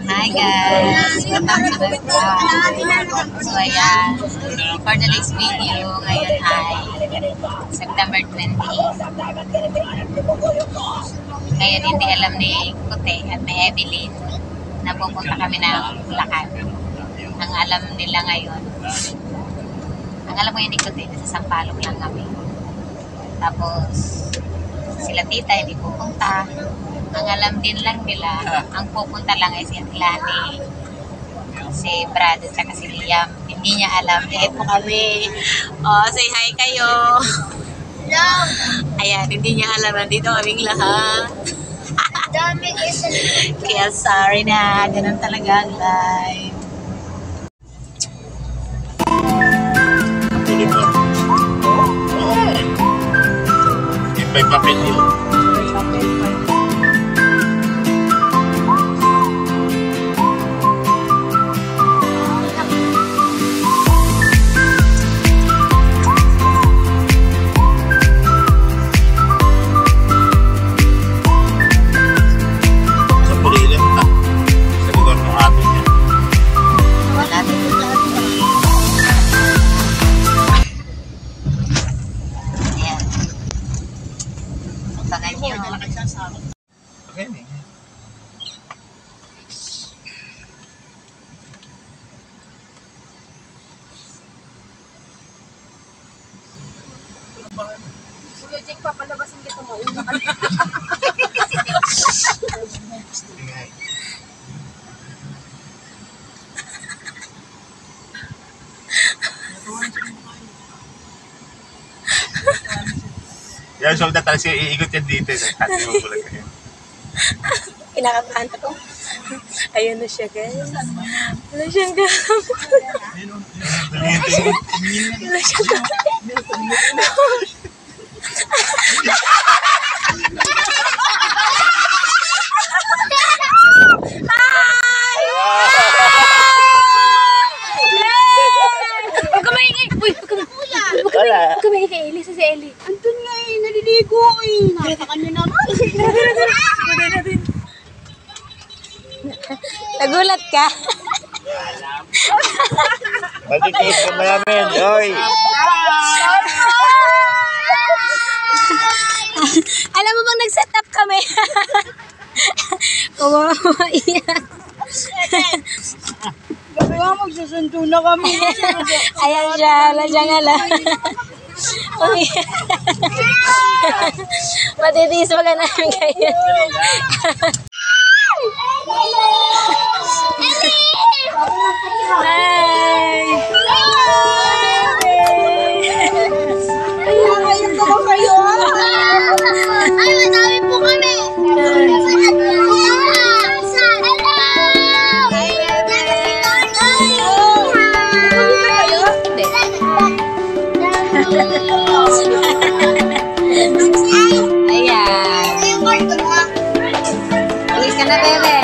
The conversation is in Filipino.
Hi guys! Welcome to my vlog. So ayan, for today's video, ngayon ay September 20. Ngayon hindi alam ni Kute at ni Evelyn na pupunta kami ng Bulacan. Ang alam nila ngayon, ang alam mo yun ni Kute, sa Sampaloc lang kami. Tapos, sila tita hindi pupunta. Ang alam din lang nila, ang pupunta lang ay si Atlani, si Brad at saka si Liam. Hindi niya alam. Eh po kami. Oh, say hi kayo. Ayan, hindi niya alam. Nandito kaming lahat. Kaya sorry na. Ganun talaga ang life. May papel yun. Okay. Kuya Jake, papalabasin kita mo. Una ka na. Yan, so talaga siya iikot yan dito. Hati mo pala kayo. Kinakabahan ako. Ayun na siya, guys. Wala siyang gamot. Wala siyang gamot. Huwag ka maingay kay Ellie, si Ellie. Andun nga eh, naliligo eh. Nakakan nyo naman. Nagulat ka? Magkikis ko mayamin, oy! Alam mo bang nag-set up kami? Kumaiyak. Gabi nga magsusundo na kami. Ayan siya, wala siyang alam. Matitiis mo ka namin kayo. Hi! Ayun ko ba kayo? Ay, madami po kami. Ayan. Alis ka na, bebe.